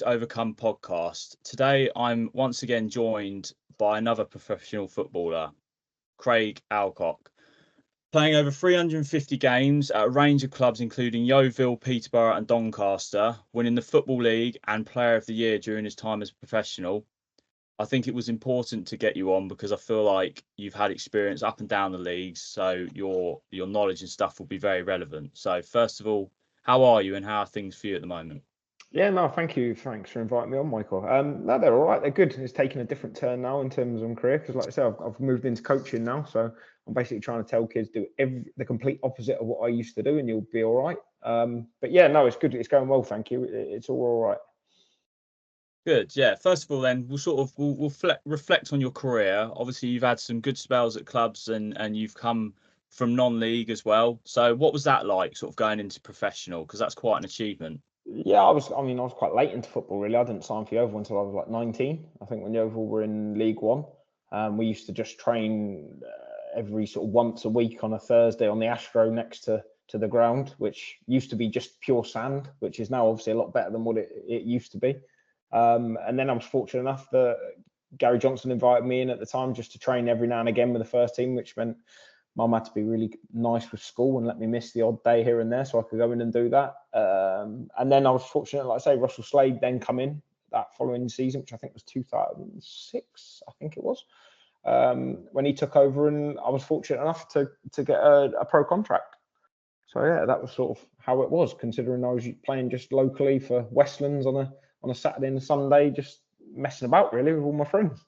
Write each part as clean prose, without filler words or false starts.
Lose, Overcome podcast. Today, I'm once again joined by another professional footballer, Craig Alcock, playing over 350 games at a range of clubs, including Yeovil, Peterborough, and Doncaster, winning the Football League and Player of the Year during his time as a professional. I think it was important to get you on because I feel like you've had experience up and down the leagues, so your knowledge and stuff will be very relevant. So, first of all, how are you and how are things for you at the moment? Yeah, no, thank you. Thanks for inviting me on, Michael. No, they're all right. They're good. It's taken a different turn now in terms of my career because, like I said, I've moved into coaching now. So I'm basically trying to tell kids do the complete opposite of what I used to do, and you'll be all right. But yeah, no, it's good. It's going well. Thank you. It's all right. Good, yeah. First of all, then we'll reflect on your career. Obviously, you've had some good spells at clubs, and you've come from non-league as well. So, what was that like, sort of going into professional? Because that's quite an achievement. Yeah, I was quite late into football, really. I didn't sign for Yeovil until I was like 19. I think when Yeovil were in League One, we used to just train every sort of once a week on a Thursday on the Astro next to the ground, which used to be just pure sand, which is now obviously a lot better than what it used to be. And then I was fortunate enough that Gary Johnson invited me in at the time just to train every now and again with the first team, which meant Mum had to be really nice with school and let me miss the odd day here and there so I could go in and do that. And then I was fortunate, like I say, Russell Slade then come in that following season, which I think was 2006, I think it was, when he took over, and I was fortunate enough to get a pro contract. So yeah, that was sort of how it was, considering I was playing just locally for Westlands on a Saturday and a Sunday, just messing about really with all my friends.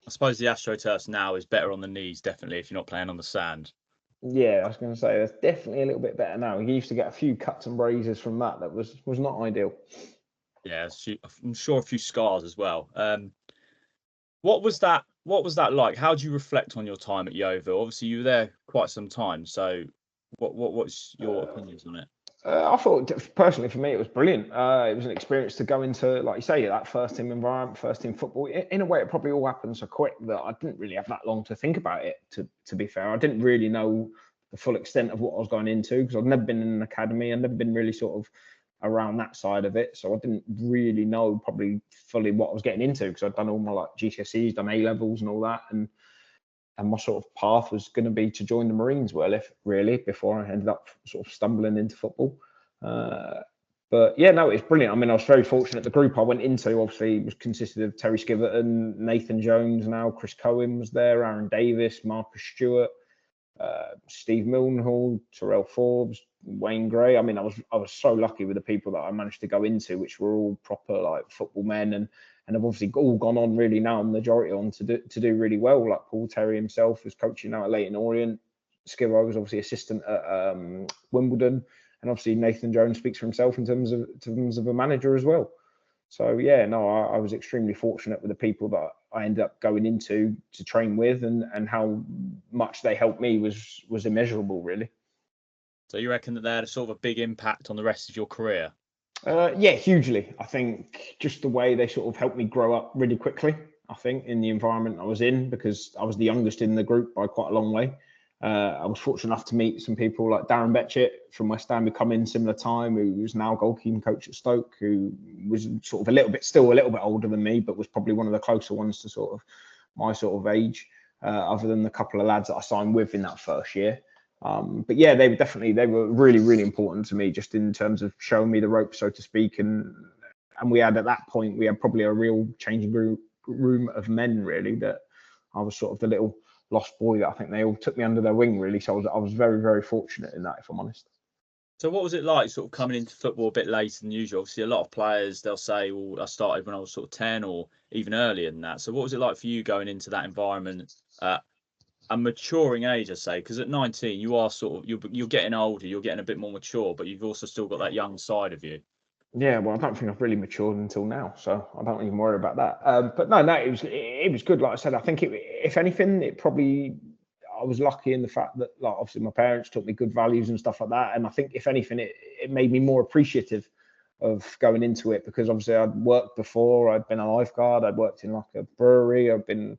I suppose the AstroTurfs now is better on the knees, definitely, if you're not playing on the sand. Yeah, I was going to say that's definitely a little bit better now. You used to get a few cuts and grazes from that. That was not ideal. Yeah, I'm sure a few scars as well. What was that? What was that like? How do you reflect on your time at Yeovil? Obviously, you were there quite some time. So, what's your opinions on it? I thought personally for me it was brilliant. It was an experience to go into, like you say, that first team environment, first team football. In a way, it probably all happened so quick that I didn't really have that long to think about it. To be fair, I didn't really know the full extent of what I was going into because I'd never been in an academy. I'd never been really sort of around that side of it, so I didn't really know probably fully what I was getting into because I'd done all my like GCSEs, done A levels and all that, and my sort of path was going to be to join the Marines, really, before I ended up sort of stumbling into football. But yeah, no, it's brilliant. I mean, I was very fortunate. The group I went into obviously was consisted of Terry Skiverton, Nathan Jones, now Chris Cohen was there, Aaron Davis, Marcus Stewart, Steve Mildenhall, Terrell Forbes, Wayne Gray. I mean, I was so lucky with the people that I managed to go into, which were all proper like football men and have obviously all gone on really now, majority on to do really well. Like Paul Terry himself was coaching now at Leyton Orient. Skibbo was obviously assistant at Wimbledon, and obviously Nathan Jones speaks for himself in terms of a manager as well. So yeah, no, I was extremely fortunate with the people that I ended up going into to train with, and how much they helped me was immeasurable, really. So you reckon that they had a sort of a big impact on the rest of your career? Yeah, hugely. I think just the way they sort of helped me grow up really quickly, I think, in the environment I was in, because I was the youngest in the group by quite a long way. I was fortunate enough to meet some people like Darren Betchett from West Ham, who come in similar time, who's now goalkeeping coach at Stoke, who was sort of still a little bit older than me, but was probably one of the closer ones to sort of my sort of age, other than the couple of lads that I signed with in that first year. But yeah, they were really, really important to me, just in terms of showing me the ropes, so to speak. And we had, at that point, we had probably a real changing room of men, really, that I was sort of the little lost boy that I think they all took me under their wing, really. So I was very, very fortunate in that, if I'm honest. So what was it like sort of coming into football a bit later than usual? Obviously, a lot of players, they'll say, well, I started when I was sort of 10 or even earlier than that. So what was it like for you going into that environment at a maturing age, I say? Because at 19, you are sort of, you're getting older, you're getting a bit more mature, but you've also still got that young side of you. Yeah, well, I don't think I've really matured until now, so I don't even worry about that. But no, it was good. Like I said, I think if anything, I was lucky in the fact that, like, obviously my parents taught me good values and stuff like that, and I think if anything, it made me more appreciative of going into it, because obviously I'd worked before. I'd been a lifeguard, I'd worked in like a brewery, I'd been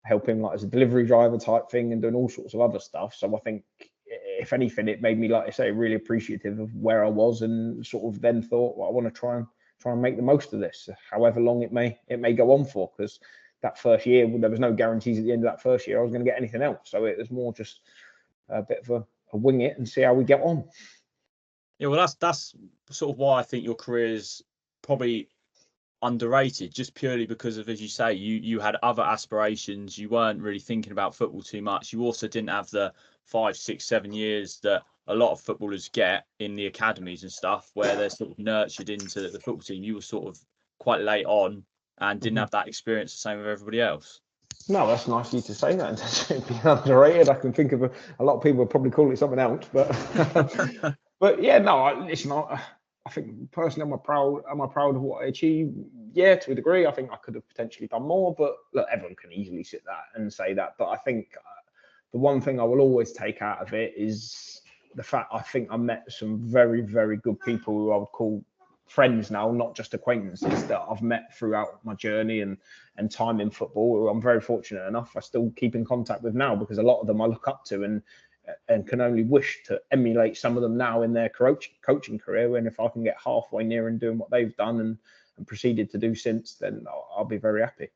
helping like as a delivery driver type thing and doing all sorts of other stuff. So I think if anything, it made me, like I say, really appreciative of where I was, and sort of then thought, well, I want to try and try and make the most of this, however long it may go on for. Because that first year, there was no guarantees at the end of that first year I was going to get anything else. So it was more just a bit of a wing it and see how we get on. Yeah, well, that's sort of why I think your career is probably underrated, just purely because of, as you say, you had other aspirations. You weren't really thinking about football too much. You also didn't have the 5, 6, 7 years that a lot of footballers get in the academies and stuff, where they're sort of nurtured into the football team. You were sort of quite late on and didn't have that experience the same with everybody else. No, that's nice of you to say that. Being underrated, I can think of a lot of people would probably call it something else, but but yeah, no. Listen, I think personally, am I proud of what I achieved? Yeah, to a degree. I think I could have potentially done more, but look, everyone can easily sit that and say that. But I think the one thing I will always take out of it is the fact I think I met some very, very good people who I would call friends now, not just acquaintances, that I've met throughout my journey and time in football, who I'm very fortunate enough I still keep in contact with now, because a lot of them I look up to and can only wish to emulate some of them now in their coaching career. And if I can get halfway near and doing what they've done and proceeded to do since, then I'll be very happy.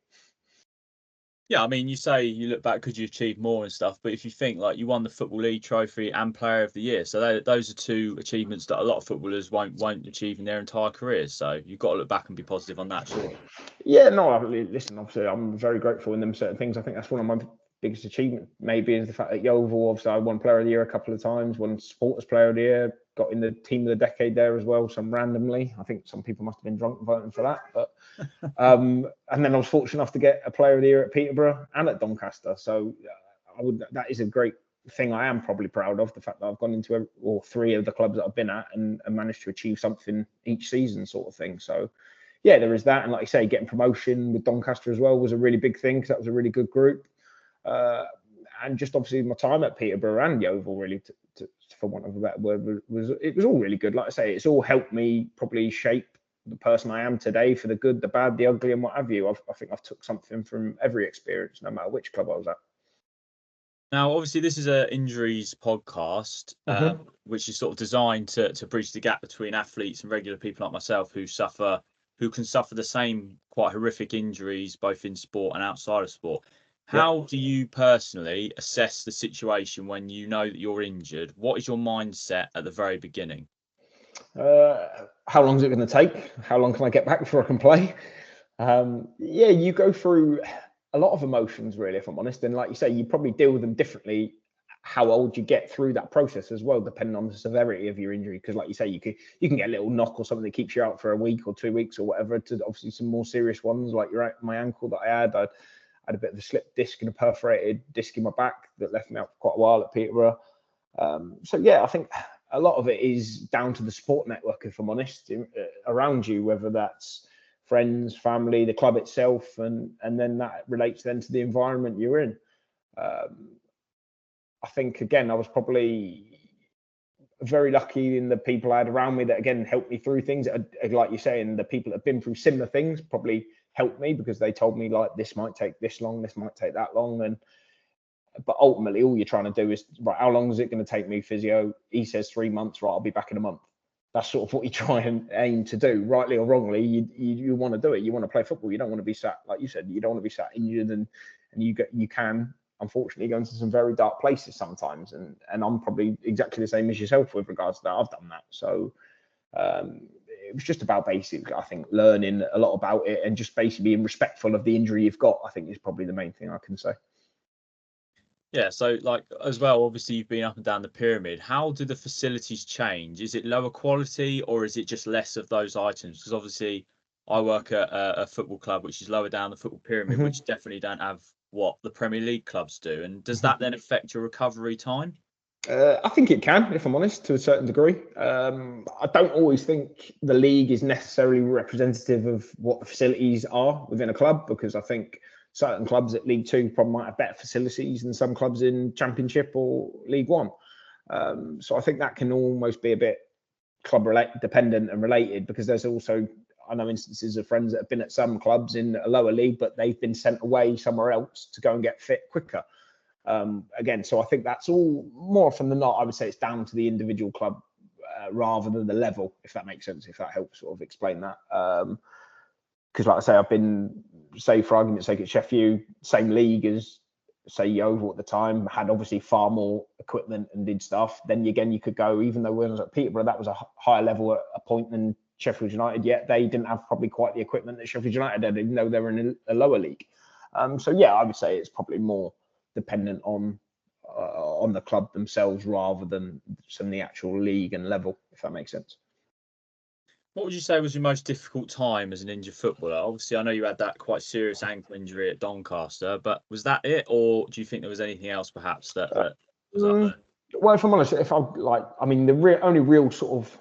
Yeah, I mean, you say you look back because you achieved more and stuff, but if you think, like, you won the Football League trophy and Player of the Year, so those are two achievements that a lot of footballers won't achieve in their entire careers. So you've got to look back and be positive on that, sure. Yeah, no, listen, obviously I'm very grateful in them certain things. I think that's one of my biggest achievements, maybe, is the fact that Yeovil, obviously I won Player of the Year a couple of times, won Supporters Player of the Year, got in the Team of the Decade there as well, some randomly. I think some people must have been drunk voting for that, but and then I was fortunate enough to get a Player of the Year at Peterborough and at Doncaster. So that is a great thing I am probably proud of, the fact that I've gone into all three of the clubs that I've been at and managed to achieve something each season, sort of thing. So yeah, there is that. And like I say, getting promotion with Doncaster as well was a really big thing, because that was a really good group. And just obviously my time at Peterborough and Yeovil, really, for want of a better word, was all really good. Like I say, it's all helped me probably shape the person I am today, for the good, the bad, the ugly, and what have you. I think I've took something from every experience, no matter which club I was at. Now, obviously, this is an injuries podcast, which is sort of designed to bridge the gap between athletes and regular people like myself who can suffer the same quite horrific injuries, both in sport and outside of sport. How do you personally assess the situation when you know that you're injured? What is your mindset at the very beginning? How long is it going to take? How long can I get back before I can play? Yeah, you go through a lot of emotions, really, if I'm honest. And like you say, you probably deal with them differently how old you get through that process as well, depending on the severity of your injury. Because like you say, you can get a little knock or something that keeps you out for a week or 2 weeks or whatever, to obviously some more serious ones, like my ankle that I had a bit of a slip disc and a perforated disc in my back that left me out for quite a while at Peterborough. So yeah, I think a lot of it is down to the support network, if I'm honest, around you, whether that's friends, family, the club itself, and then that relates then to the environment you're in. I think, again, I was probably very lucky in the people I had around me that, again, helped me through things. Like you're saying, the people that have been through similar things probably helped me, because they told me, like, this might take this long, this might take that long. But ultimately, all you're trying to do is, right, how long is it going to take me, physio? He says 3 months, right, I'll be back in a month. That's sort of what you try and aim to do, rightly or wrongly. You want to do it. You want to play football. You don't want to be sat, like you said, you don't want to be sat injured, and you can, unfortunately, go into some very dark places sometimes. And I'm probably exactly the same as yourself with regards to that. I've done that. So it was just about basically, I think, learning a lot about it, and just basically being respectful of the injury you've got, I think, is probably the main thing I can say. Yeah, so, like, as well, obviously you've been up and down the pyramid. How do the facilities change? Is it lower quality, or is it just less of those items? Because obviously I work at a football club which is lower down the football pyramid, which definitely don't have what the Premier League clubs do. And does that then affect your recovery time? I think it can, if I'm honest, to a certain degree. I don't always think the league is necessarily representative of what the facilities are within a club, because I think certain clubs at League Two probably might have better facilities than some clubs in Championship or League One. So I think that can almost be a bit club dependent and related, because there's also, I know, instances of friends that have been at some clubs in a lower league, but they've been sent away somewhere else to go and get fit quicker. Again, so I think that's all, more often than not, I would say it's down to the individual club rather than the level, if that makes sense, if that helps sort of explain that. Because like I say, I've been, say for argument's sake, at Sheffield, same league as, say, Yeovil at the time, had obviously far more equipment and did stuff. Then again, you could go, even though when I was at Peterborough, that was a higher level at a point than Sheffield United, yet they didn't have probably quite the equipment that Sheffield United had, even though they were in a lower league. So yeah, I would say it's probably more dependent on the club themselves rather than some of the actual league and level, if that makes sense. What would you say was your most difficult time as an injured footballer? Obviously, I know you had that quite serious ankle injury at Doncaster, but was that it, or do you think there was anything else perhaps that was up there? Well, if I'm honest, if I mean, the only real sort of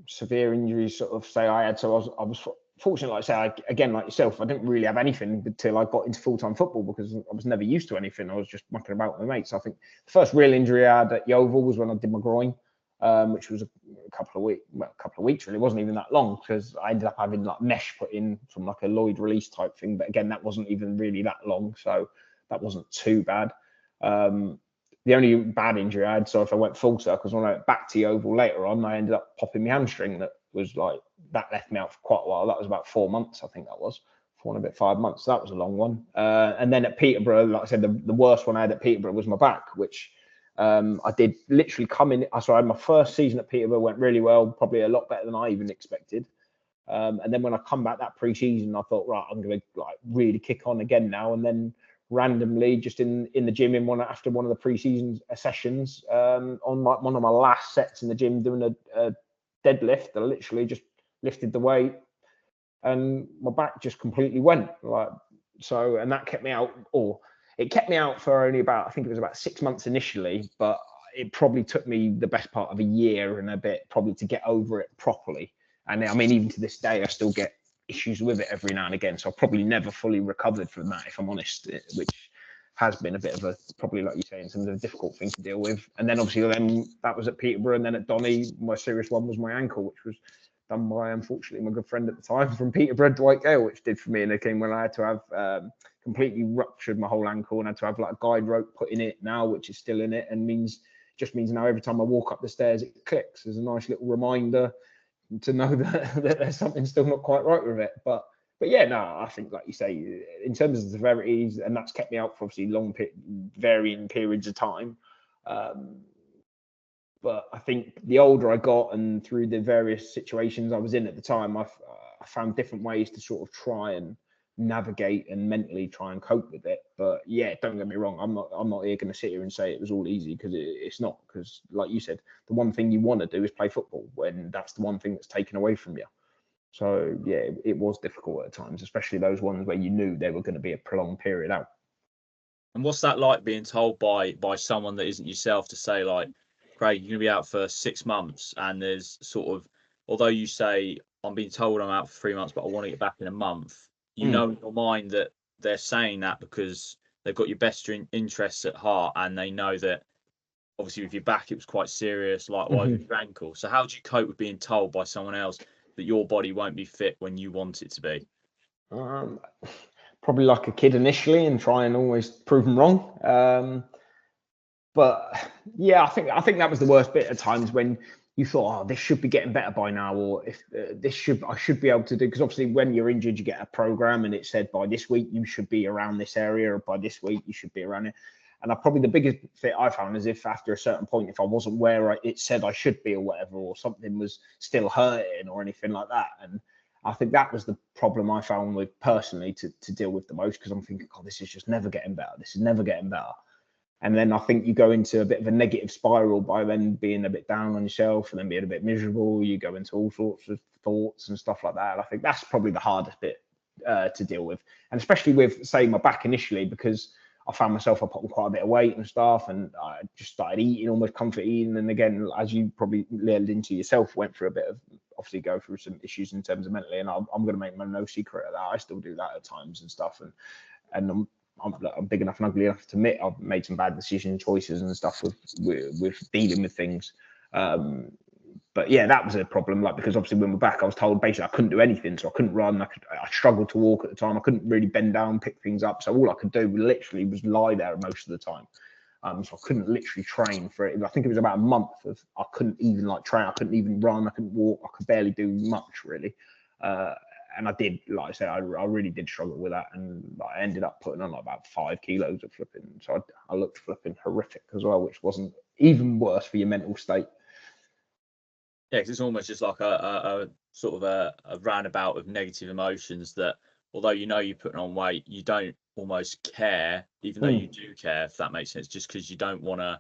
severe injuries, sort of say I had. So I was fortunate, like I say, again, like yourself, I didn't really have anything until I got into full-time football because I was never used to anything. I was just mucking about with my mates. I think the first real injury I had at Yeovil was when I did my groin. Which was a couple of weeks really. It wasn't even that long because I ended up having like mesh put in from like a Lloyd release type thing. But again, that wasn't even really that long, so that wasn't too bad. The only bad injury I had, so if I went full circles, when I went back to Yeovil later on, I ended up popping my hamstring. That was like, that left me out for quite a while. That was about 4 months, I think that was. 4 and a bit, 5 months. So that was a long one. And then at Peterborough, like I said, the worst one I had at Peterborough was my back, which I did literally come in. So I had my first season at Peterborough, went really well, probably a lot better than I even expected. And then when I come back that pre-season, I thought, right, I'm going to like really kick on again now. And then randomly, just in the gym, after one of the pre-season sessions, on one of my last sets in the gym, doing a deadlift, I literally just lifted the weight, and my back just completely went. And that kept me out, it kept me out for only about, I think it was about 6 months initially, but it probably took me the best part of a year and a bit probably to get over it properly. And I mean, even to this day, I still get issues with it every now and again. So I've probably never fully recovered from that, if I'm honest, which has been a bit of probably like you say, in terms of a difficult thing to deal with. And then obviously that was at Peterborough, and then at Donny, my serious one was my ankle, which was done by, unfortunately, my good friend at the time from Peterborough, Dwight Gale, which did for me. And it came when I had to have completely ruptured my whole ankle and had to have like a guide rope put in it now, which is still in it, and means now every time I walk up the stairs, it clicks. There's a nice little reminder to know that there's something still not quite right with it. But yeah, no, I think, like you say, in terms of the severities, and that's kept me out for obviously varying periods of time. But I think the older I got and through the various situations I was in at the time, I found different ways to sort of try and navigate and mentally try and cope with it. But yeah, don't get me wrong, I'm not here going to sit here and say it was all easy, because it's not. Because like you said, the one thing you want to do is play football, when that's the one thing that's taken away from you. So yeah, it was difficult at times, especially those ones where you knew they were going to be a prolonged period out. And what's that like, being told by someone that isn't yourself to say, like, Craig, you're going to be out for 6 months, and there's sort of, although you say, I'm being told I'm out for 3 months, but I want to get back in a month, you know in your mind that they're saying that because they've got your best interests at heart, and they know that obviously with your back it was quite serious, likewise with your ankle. So how do you cope with being told by someone else that your body won't be fit when you want it to be? Probably like a kid initially, and try and always prove them wrong. But yeah, I think that was the worst bit at times, when you thought, oh, this should be getting better by now, or if I should be able to do, because obviously when you're injured, you get a program and it said by this week you should be around this area, or by this week you should be around it. And probably the biggest fit I found is if after a certain point, if I wasn't where it said I should be or whatever, or something was still hurting or anything like that. And I think that was the problem I found with personally to deal with the most, because I'm thinking, oh, this is just never getting better. This is never getting better. And then I think you go into a bit of a negative spiral by then being a bit down on yourself, and then being a bit miserable. You go into all sorts of thoughts and stuff like that. And I think that's probably the hardest bit to deal with. And especially with, say, my back initially, because I found myself, I put on quite a bit of weight and stuff, and I just started eating, almost comfort eating. And again, as you probably led into yourself, went through a bit of, obviously go through some issues in terms of mentally. And I'm going to make no secret of that. I still do that at times and stuff. And I'm big enough and ugly enough to admit I've made some bad decision choices and stuff with dealing with things. But yeah, that was a problem. Like, because obviously when we're back, I was told basically I couldn't do anything. So I couldn't run. I struggled to walk at the time. I couldn't really bend down, pick things up. So all I could do literally was lie there most of the time. So I couldn't literally train for it. I think it was about a month of I couldn't even like train. I couldn't even run. I couldn't walk. I could barely do much really. And I did, like I said, I really did struggle with that, and like, I ended up putting on like about 5 kilos of flipping. So I looked flipping horrific as well, which wasn't even worse for your mental state. Yeah, because it's almost just like a sort of a roundabout of negative emotions that, although you know you're putting on weight, you don't almost care, even though you do care, if that makes sense, just because you don't want to,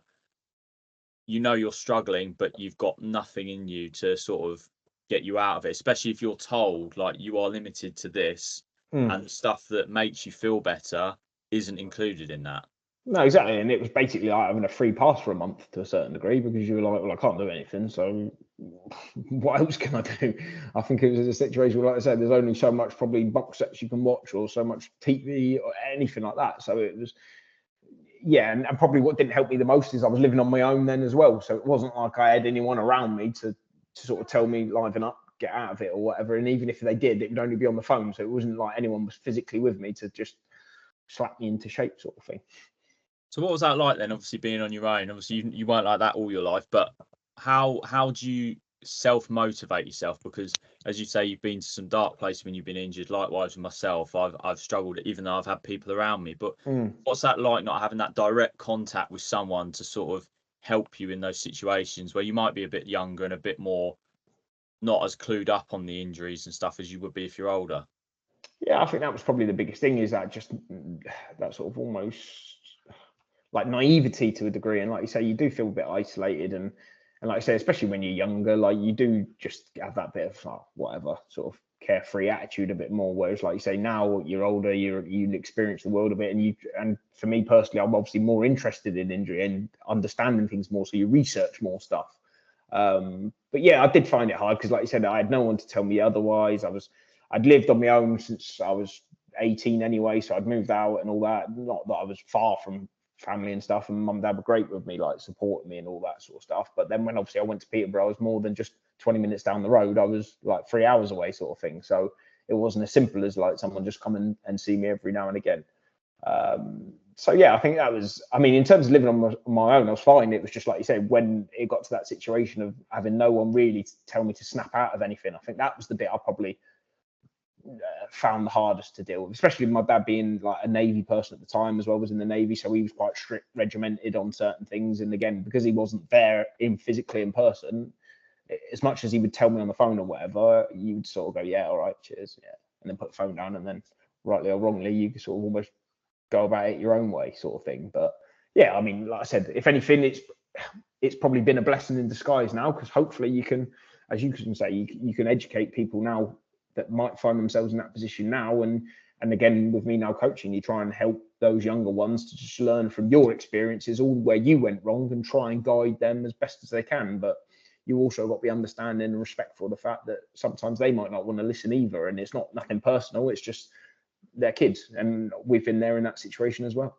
you know you're struggling, but you've got nothing in you to sort of get you out of it, especially if you're told like you are limited to this and the stuff that makes you feel better isn't included in that. No, exactly. And it was basically like having a free pass for a month to a certain degree, because you were like, well, I can't do anything. So what else can I do? I think it was a situation where, like I said, there's only so much probably box sets you can watch or so much TV or anything like that. So it was, yeah. And probably what didn't help me the most is I was living on my own then as well. So it wasn't like I had anyone around me to sort of tell me, liven up, get out of it or whatever. And even if they did, it would only be on the phone. So it wasn't like anyone was physically with me to just slap me into shape sort of thing. So what was that like then? Obviously being on your own. Obviously you weren't like that all your life, but how do you self motivate yourself? Because as you say, you've been to some dark places when you've been injured. Likewise with myself, I've struggled, even though I've had people around me. But what's that like, not having that direct contact with someone to sort of help you in those situations where you might be a bit younger and a bit more not as clued up on the injuries and stuff as you would be if you're older? Yeah, I think that was probably the biggest thing, is that just that sort of almost like naivety to a degree. And like you say, you do feel a bit isolated, and like I say, especially when you're younger, like you do just have that bit of whatever sort of carefree attitude a bit more. Whereas like you say, now you're older, you experience the world a bit, and for me personally, I'm obviously more interested in injury and understanding things more, so you research more stuff. But yeah, I did find it hard because, like you said, I had no one to tell me otherwise. I'd lived on my own since I was 18 anyway, so I'd moved out and all that. Not that I was far from family and stuff, and mum and dad were great with me, like supporting me and all that sort of stuff. But then when obviously I went to Peterborough, I was more than just 20 minutes down the road. I was like 3 hours away, sort of thing. So it wasn't as simple as like someone just come and see me every now and again. So yeah, I think that was, I mean, in terms of living on my own, I was fine. It was just like you said, when it got to that situation of having no one really to tell me to snap out of anything, I think that was the bit I probably found the hardest to deal with, especially my dad being like a Navy person at the time as well, was in the Navy, so he was quite strict, regimented on certain things. And again, because he wasn't there physically in person, as much as he would tell me on the phone or whatever, you would sort of go, yeah, all right, cheers, yeah, and then put the phone down, and then rightly or wrongly, you could sort of almost go about it your own way, sort of thing. But yeah, I mean, like I said, if anything, it's probably been a blessing in disguise now, because hopefully you can, as you can say, you can educate people now that might find themselves in that position now. And again, with me now coaching, you try and help those younger ones to just learn from your experiences, all where you went wrong, and try and guide them as best as they can. But you also got to be understanding and respectful of the fact that sometimes they might not want to listen either, and it's not nothing personal. It's just they're kids, and we've been there in that situation as well.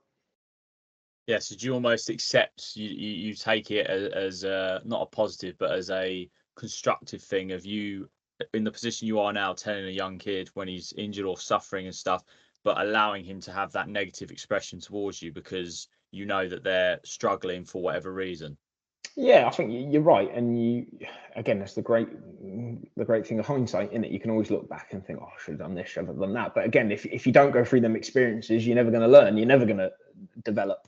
Yeah, so do you almost accept, you take it as not a positive, but as a constructive thing of you in the position you are now, telling a young kid when he's injured or suffering and stuff, but allowing him to have that negative expression towards you because you know that they're struggling for whatever reason? Yeah, I think you're right, and again, that's the great thing of hindsight, in it. You can always look back and think, oh, I should have done this, should have done that. But again, if you don't go through them experiences, you're never going to learn. You're never going to develop.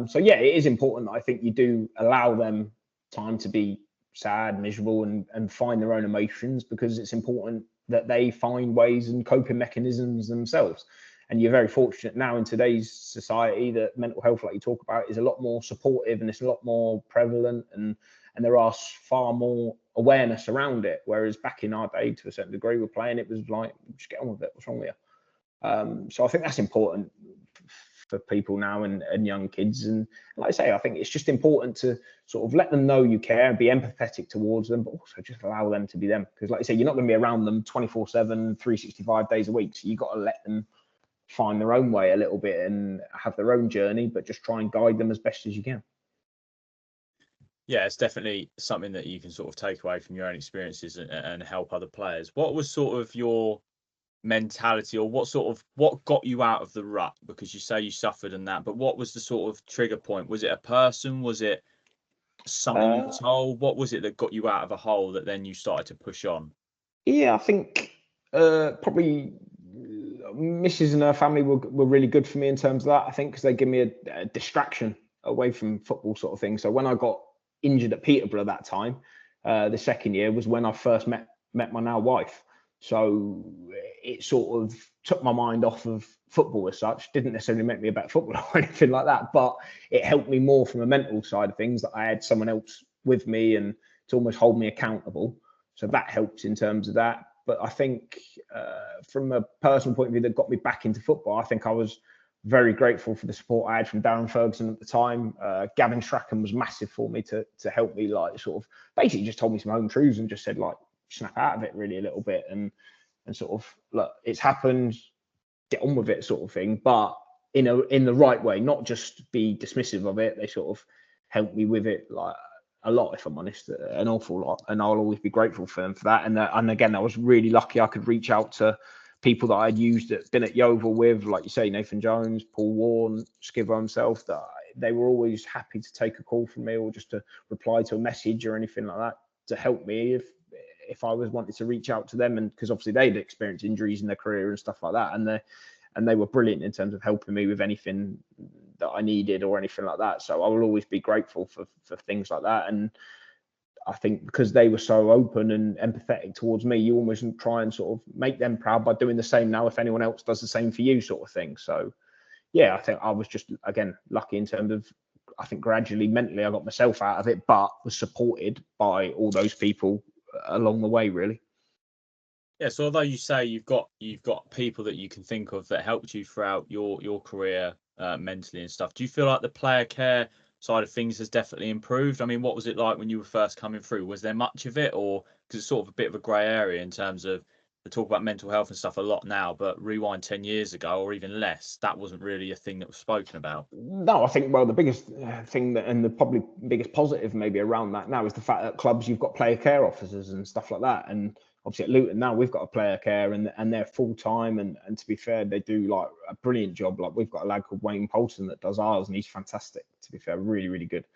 So yeah, it is important that I think you do allow them time to be sad, miserable, and find their own emotions, because it's important that they find ways and coping mechanisms themselves. And you're very fortunate now in today's society that mental health, like you talk about, is a lot more supportive, and it's a lot more prevalent, and there are far more awareness around it. Whereas back in our day, to a certain degree, we're playing, it was like, just get on with it, what's wrong with you? So I think that's important for people now, and young kids. And like I say, I think it's just important to sort of let them know you care and be empathetic towards them, but also just allow them to be them. Because like I say, you're not going to be around them 24/7, 365 days a week. So you've got to let them find their own way a little bit and have their own journey, but just try and guide them as best as you can. Yeah, it's definitely something that you can sort of take away from your own experiences and help other players. What was sort of your mentality, or what got you out of the rut? Because you say you suffered in that, but what was the sort of trigger point? Was it a person? Was it something you were told? What was it that got you out of a hole that then you started to push on? Yeah, I think probably Mrs. and her family were really good for me in terms of that. I think because they give me a distraction away from football sort of thing. So when I got injured at Peterborough that time, the second year was when I first met my now wife. So it sort of took my mind off of football as such. Didn't necessarily make me a better footballer or anything like that, but it helped me more from a mental side of things that I had someone else with me and to almost hold me accountable. So that helps in terms of that. But I think from a personal point of view that got me back into football, I think I was very grateful for the support I had from Darren Ferguson at the time. Gavin Strachan was massive for me to help me, like, sort of basically just told me some home truths and just said, like, snap out of it really a little bit and sort of, look, it's happened, get on with it sort of thing, but in the right way, not just be dismissive of it. They sort of helped me with it, like, a lot, if I'm honest, an awful lot, and I'll always be grateful for them for that. And again, I was really lucky I could reach out to people that I'd been at Yeovil with, like you say, Nathan Jones, Paul Warren, Skiver himself, that they were always happy to take a call from me or just to reply to a message or anything like that to help me if I was wanted to reach out to them. And because obviously they'd experienced injuries in their career and stuff like that, and they were brilliant in terms of helping me with anything that I needed or anything like that. So I will always be grateful for things like that. And I think because they were so open and empathetic towards me, you almost try and sort of make them proud by doing the same now if anyone else does the same for you, sort of thing. So yeah, I think I was just, again, lucky in terms of, I think gradually mentally I got myself out of it, but was supported by all those people along the way, really. Yeah, so although you say you've got people that you can think of that helped you throughout your career mentally and stuff, do you feel like the player care side of things has definitely improved? I mean, what was it like when you were first coming through? Was there much of it, or because it's sort of a bit of a grey area in terms of they talk about mental health and stuff a lot now, but rewind 10 years ago or even less, that wasn't really a thing that was spoken about. No, I think, well, the biggest thing that, and the probably biggest positive maybe around that now is the fact that clubs, you've got player care officers and stuff like that. And obviously at Luton now we've got a player care and they're full time. And to be fair, they do like a brilliant job. Like we've got a lad called Wayne Poulton that does ours and he's fantastic, to be fair, really, really good.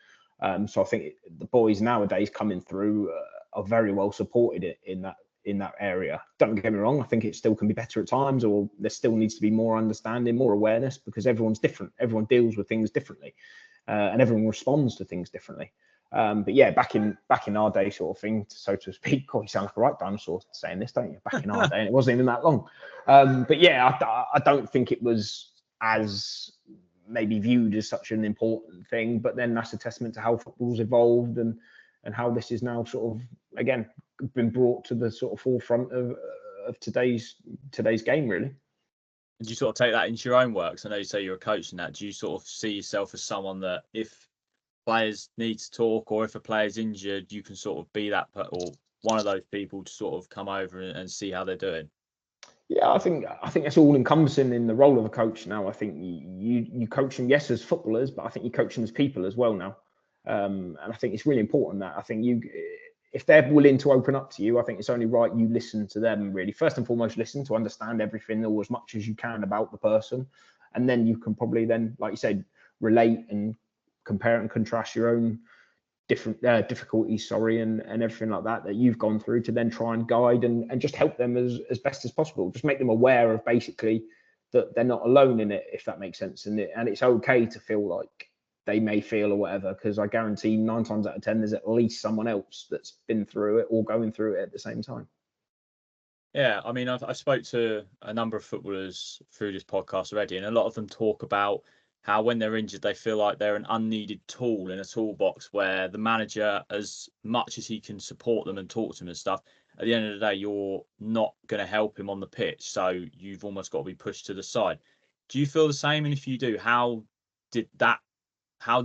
So I think the boys nowadays coming through are very well supported in that area. Don't get me wrong, I think it still can be better at times, or there still needs to be more understanding, more awareness, because everyone's different. Everyone deals with things differently, and everyone responds to things differently. But yeah, back in our day, sort of thing, so to speak. God, you sound like a right dinosaur saying this, don't you? Back in our day, and it wasn't even that long. But yeah, I don't think it was as maybe viewed as such an important thing. But then that's a testament to how football's evolved and how this is now sort of, again, been brought to the sort of forefront of today's game, really. And do you sort of take that into your own work? So I know you say you're a coach in that. Do you sort of see yourself as someone that if players need to talk or if a player's injured, you can sort of be that or one of those people to sort of come over and see how they're doing? Yeah, I think that's all encompassing in the role of a coach now. I think you coach them, yes, as footballers, but I think you coach them as people as well now. And I think it's really important that I think if they're willing to open up to you, I think it's only right you listen to them, really. First and foremost, listen to understand everything or as much as you can about the person. And then you can probably then, like you said, relate and compare and contrast your own different difficulties, and everything like that you've gone through to then try and guide and just help them as best as possible. Just make them aware of basically that they're not alone in it, if that makes sense. And it's okay to feel like they may feel or whatever, because I guarantee 9 times out of 10 there's at least someone else that's been through it or going through it at the same time. Yeah, I mean, I've spoke to a number of footballers through this podcast already, and a lot of them talk about how when they're injured, they feel like they're an unneeded tool in a toolbox where the manager, as much as he can support them and talk to them and stuff, at the end of the day, you're not going to help him on the pitch. So you've almost got to be pushed to the side. Do you feel the same? And if you do, how did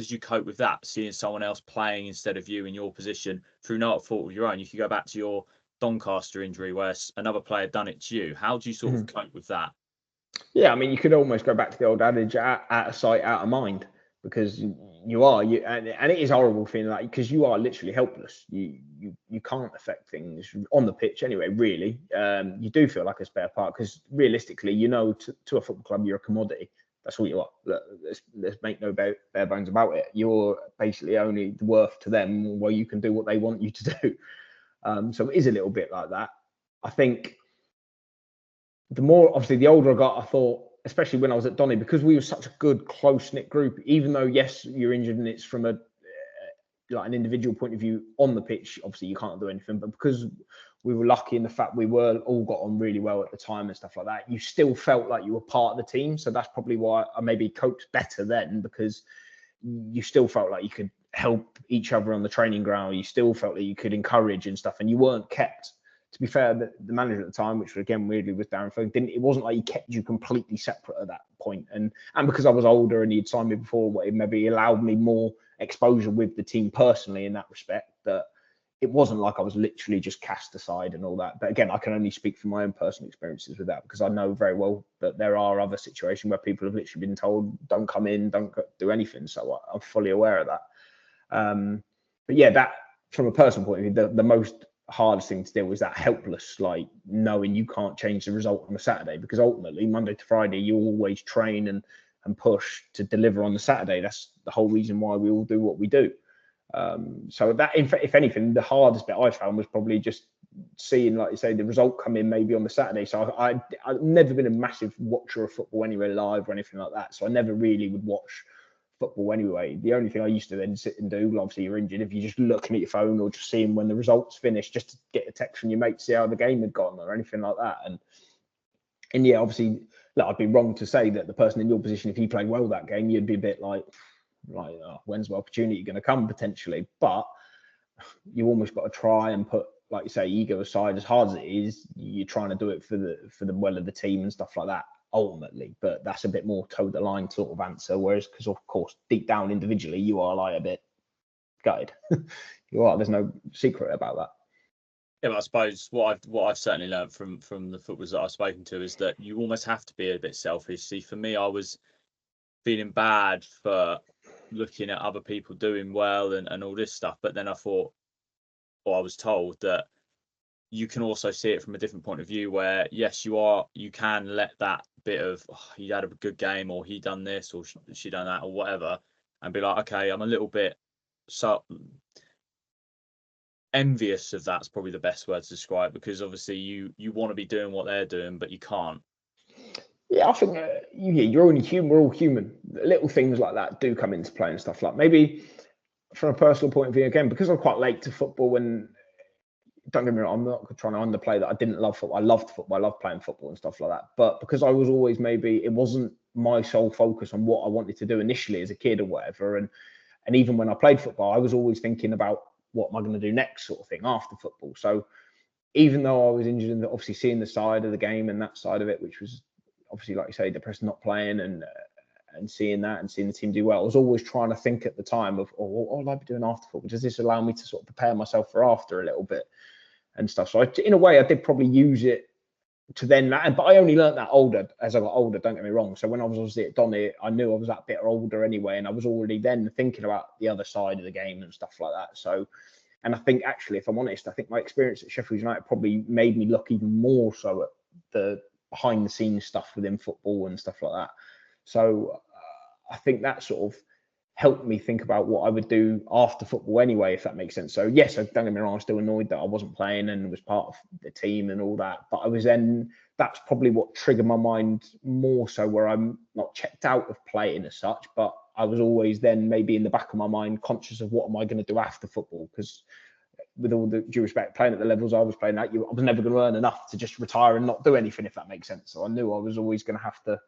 you cope with that? Seeing someone else playing instead of you in your position through no fault of your own. You could go back to your Doncaster injury where another player done it to you. How do you sort of cope with that? Yeah, I mean, you could almost go back to the old adage, out of sight, out of mind. because you are, and it is horrible feeling like, because you are literally helpless. You can't affect things on the pitch anyway, really. You do feel like a spare part, because realistically, to a football club, you're a commodity. That's all you are. Let's make no bare bones about it. You're basically only worth to them where you can do what they want you to do. So it is a little bit like that. I think the older I got, I thought, especially when I was at Donny, because we were such a good, close-knit group, even though, yes, you're injured and it's from an individual point of view on the pitch, obviously you can't do anything, but because we were lucky in the fact we were all got on really well at the time and stuff like that, you still felt like you were part of the team. So that's probably why I maybe coped better then, because you still felt like you could help each other on the training ground. You still felt that you could encourage and stuff, and you weren't kept. To be fair, the manager at the time, which again weirdly was Darren Ferg, it wasn't like he kept you completely separate at that point. And because I was older and he'd signed me before, it maybe allowed me more exposure with the team personally in that respect, that it wasn't like I was literally just cast aside and all that. But again, I can only speak from my own personal experiences with that, because I know very well that there are other situations where people have literally been told, don't come in, don't do anything. So I'm fully aware of that. But yeah, that from a personal point of view, the most hardest thing to deal was that helpless, like knowing you can't change the result on a Saturday, because ultimately Monday to Friday you always train and push to deliver on the Saturday. That's the whole reason why we all do what we do. So that, if anything, the hardest bit I found was probably just seeing, like you say, the result come in maybe on the Saturday. So I've never been a massive watcher of football anywhere live or anything like that. So I never really would watch football anyway. The only thing I used to then sit and do, obviously you're injured, if you're just looking at your phone or just seeing when the results finish, just to get a text from your mate to see how the game had gone or anything like that. And yeah, obviously, look, I'd be wrong to say that the person in your position, if he played well that game, you'd be a bit like when's my opportunity going to come potentially? But you almost got to try and put, like you say, ego aside. As hard as it is, you're trying to do it for the well of the team and stuff like that ultimately. But that's a bit more toe the line sort of answer. Whereas, because of course, deep down individually, you are like a bit gutted. You are. There's no secret about that. Yeah, but I suppose what I've certainly learned from the footballers that I've spoken to is that you almost have to be a bit selfish. See, for me, I was feeling bad for looking at other people doing well and all this stuff, but then I thought, or I was told that you can also see it from a different point of view, where yes, you can let that bit of he had a good game, or he done this, or she done that, or whatever, and be like, okay, I'm a little bit so envious of that's probably the best word to describe, because obviously you want to be doing what they're doing, but you can't. Yeah, I think you're only human. We're all human. Little things like that do come into play and stuff. Like maybe from a personal point of view, again, because I'm quite late to football, and don't get me wrong, I'm not trying to underplay that I didn't love football. I loved football. I loved playing football and stuff like that. But because I was always, maybe it wasn't my sole focus on what I wanted to do initially as a kid or whatever. And even when I played football, I was always thinking about what am I going to do next, sort of thing, after football. So even though I was injured, and obviously seeing the side of the game and that side of it, which was obviously, like you say, depressed not playing and seeing that and seeing the team do well, I was always trying to think at the time of, what will I be doing after football? Does this allow me to sort of prepare myself for after a little bit and stuff? So in a way, I did probably use it to then, but I only learned that as I got older, don't get me wrong. So when I was obviously at Donny, I knew I was that bit older anyway, and I was already then thinking about the other side of the game and stuff like that. So, and I think actually, if I'm honest, I think my experience at Sheffield United probably made me look even more so at the behind the scenes stuff within football and stuff like that. So I think that sort of helped me think about what I would do after football anyway, if that makes sense. So yes, don't get me wrong, I was still annoyed that I wasn't playing and was part of the team and all that. But I was then, that's probably what triggered my mind more so, where I'm not checked out of playing as such, but I was always then maybe in the back of my mind conscious of what am I going to do after football, because with all the due respect, playing at the levels I was playing at, I was never going to earn enough to just retire and not do anything, if that makes sense. So I knew I was always going to have to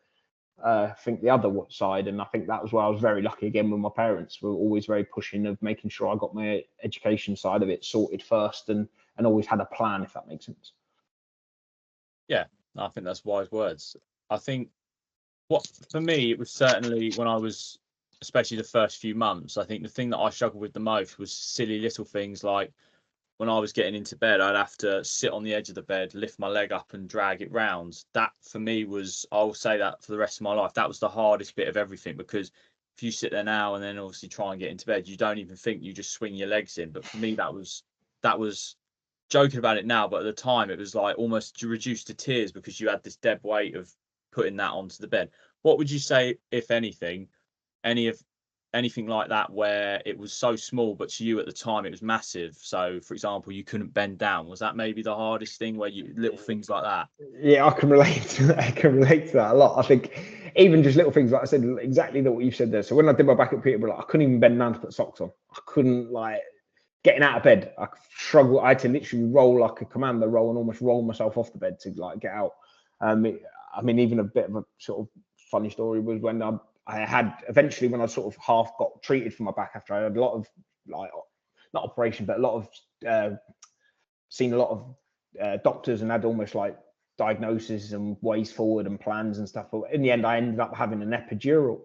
think the other side. And I think that was where I was very lucky again with my parents. Were always very pushing of making sure I got my education side of it sorted first, and always had a plan, if that makes sense. Yeah, I think that's wise words. I think what for me, it was certainly when I was, especially the first few months, I think the thing that I struggled with the most was silly little things like when I was getting into bed, I'd have to sit on the edge of the bed, lift my leg up and drag it round. That for me was, I'll say that for the rest of my life, that was the hardest bit of everything, because if if you sit there now and then obviously try and get into bed, you don't even think, you just swing your legs in. But for me, that was joking about it now, but at the time it was like almost reduced to tears because you had this dead weight of putting that onto the bed. What would you say, if anything, anything like that where it was so small, but to you at the time it was massive? So, for example, you couldn't bend down. Was that maybe the hardest thing, where you little things like that? Yeah, I can relate to that. I can relate to that a lot. I think even just little things, like I said, exactly what you've said there. So when I did my back at Peterborough, I couldn't even bend down to put socks on. I couldn't, like, getting out of bed. I struggled. I had to literally roll like a commando roll and almost roll myself off the bed to like get out. I mean, even a bit of a sort of funny story was when I had eventually, when I sort of half got treated for my back after I had a lot of, like, not operation, but a lot of seen a lot of doctors and had almost like diagnoses and ways forward and plans and stuff. But in the end, I ended up having an epidural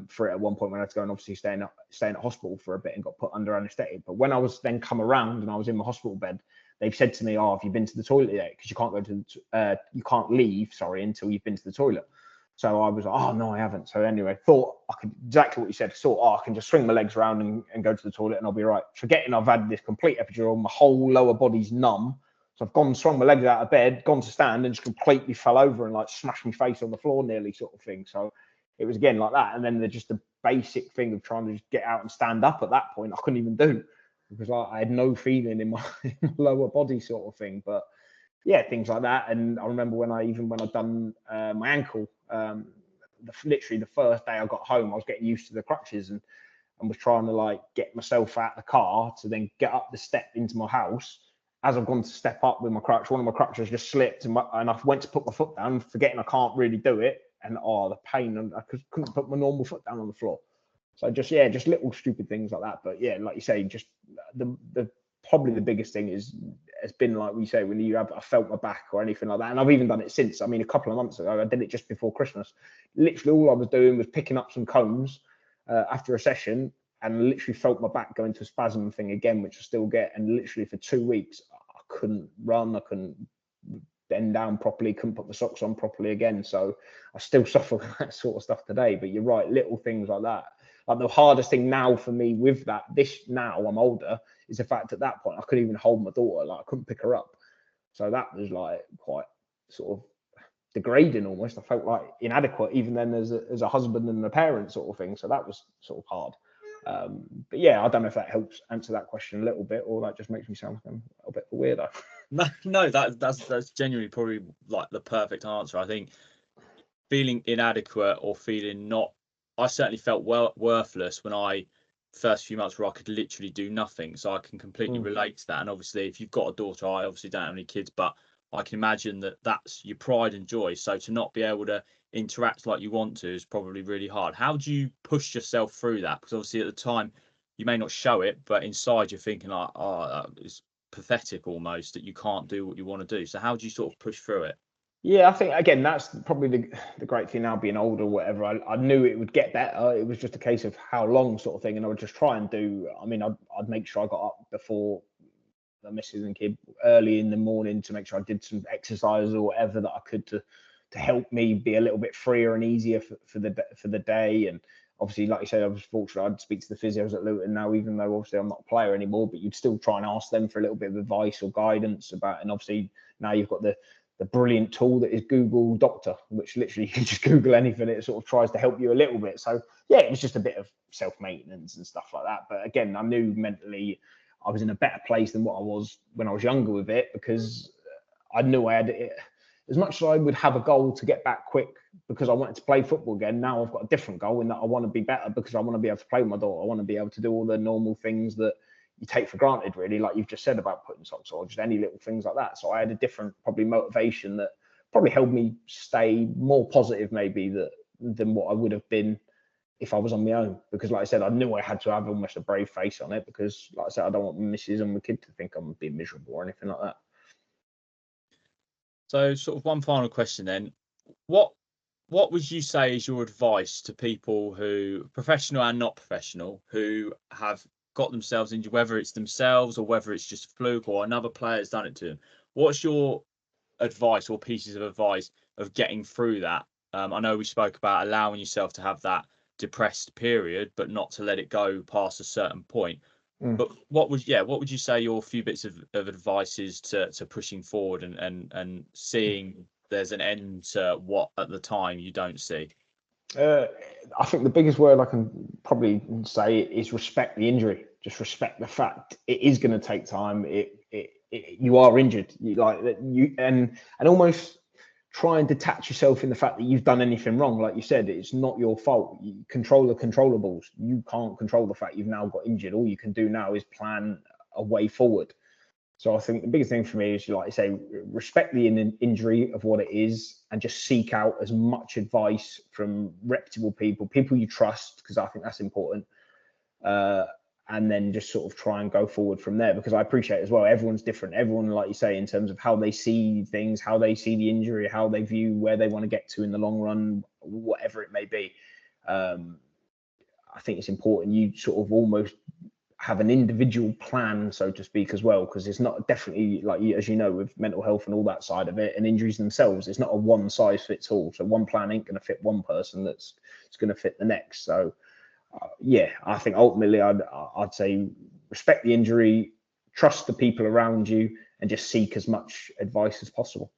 for it at one point when I had to go and obviously staying at hospital for a bit and got put under anaesthetic. But when I was then come around and I was in my hospital bed, they've said to me, "Oh, have you been to the toilet yet? Because you can't go to you can't leave, sorry, until you've been to the toilet." So I was like, "Oh no, I haven't." So anyway, thought I could, exactly what you said. Thought, "Oh, I can just swing my legs around and go to the toilet and I'll be right." Forgetting I've had this complete epidural, my whole lower body's numb. So I've gone, swung my legs out of bed, gone to stand, and just completely fell over and like smashed my face on the floor, nearly, sort of thing. So it was again like that. And then just the basic thing of trying to just get out and stand up at that point, I couldn't even do, because I had no feeling in my lower body, sort of thing. But yeah, things like that. And I remember when I'd done my ankle, literally the first day I got home, I was getting used to the crutches and was trying to like get myself out of the car to then get up the step into my house. As I've gone to step up with my crutch, one of my crutches just slipped and I went to put my foot down, forgetting I can't really do it. And the pain, and I couldn't put my normal foot down on the floor. So just little stupid things like that. But yeah, like you say, just the probably the biggest thing has been, like we say, when I felt my back or anything like that. And I've even done it since. I mean, a couple of months ago, I did it just before Christmas. Literally all I was doing was picking up some combs after a session, and literally felt my back go into a spasm thing again, which I still get. And literally for 2 weeks, I couldn't run, I couldn't bend down properly, couldn't put the socks on properly again. So I still suffer with that sort of stuff today. But you're right, little things like that. Like the hardest thing now for me with that, now I'm older, is the fact at that point I couldn't even hold my daughter, like I couldn't pick her up. So that was like quite sort of degrading almost. I felt like inadequate even then as a husband and a parent, sort of thing. So that was sort of hard. But yeah, I don't know if that helps answer that question a little bit, or that just makes me sound like I'm a bit of a weirdo. No, that's genuinely probably like the perfect answer. I think feeling inadequate or feeling not, I certainly felt worthless when I first few months where I could literally do nothing. So I can completely relate to that. And obviously, if you've got a daughter, I obviously don't have any kids, but I can imagine that that's your pride and joy. So to not be able to interact like you want to is probably really hard. How do you push yourself through that? Because obviously at the time you may not show it, but inside you're thinking like, oh, it's pathetic almost that you can't do what you want to do. So how do you sort of push through it? Yeah, I think again that's probably the great thing now, being older or whatever. I knew it would get better. It was just a case of how long, sort of thing, and I would just try and do. I mean, I'd make sure I got up before the missus and kid early in the morning to make sure I did some exercise or whatever that I could to help me be a little bit freer and easier for the day. And obviously, like you said, I was fortunate. I'd speak to the physios at Luton now, even though obviously I'm not a player anymore, but you'd still try and ask them for a little bit of advice or guidance about. And obviously now you've got the brilliant tool that is Google Doctor, which literally you can just Google anything. It sort of tries to help you a little bit. So yeah, it was just a bit of self-maintenance and stuff like that. But again, I knew mentally I was in a better place than what I was when I was younger with it, because I knew I had it. As much as I would have a goal to get back quick because I wanted to play football again, now I've got a different goal in that I want to be better because I want to be able to play with my daughter. I want to be able to do all the normal things that you take for granted, really, like you've just said about putting socks on, or just any little things like that. So I had a different probably motivation that probably helped me stay more positive maybe than what I would have been if I was on my own. Because like I said, I knew I had to have almost a brave face on it, because like I said, I don't want my missus and my kid to think I'm being miserable or anything like that. So sort of one final question then. What would you say is your advice to people who, professional and not professional, who have got themselves injured, whether it's themselves or whether it's just a fluke or another player has done it to them? What's your advice or pieces of advice of getting through that? I know we spoke about allowing yourself to have that depressed period, but not to let it go past a certain point. But Mm. what would you say your few bits of advice is to pushing forward and seeing there's an end to what at the time you don't see? I think the biggest word I can probably say is respect the injury. Just respect the fact it is going to take time. You are injured. And almost try and detach yourself in the fact that you've done anything wrong. Like you said, it's not your fault. You control the controllables. You can't control the fact you've now got injured. All you can do now is plan a way forward. So I think the biggest thing for me is, like I say, respect the injury of what it is, and just seek out as much advice from reputable people you trust, because I think that's important. And then just sort of try and go forward from there, because I appreciate as well, everyone's different. Everyone, like you say, in terms of how they see things, how they see the injury, how they view where they want to get to in the long run, whatever it may be. I think it's important you sort of almost have an individual plan, so to speak, as well, because it's not definitely, like, as you know, with mental health and all that side of it and injuries themselves, it's not a one size fits all. So one plan ain't going to fit one person that's going to fit the next. So yeah, I think ultimately I'd say respect the injury, trust the people around you, and just seek as much advice as possible.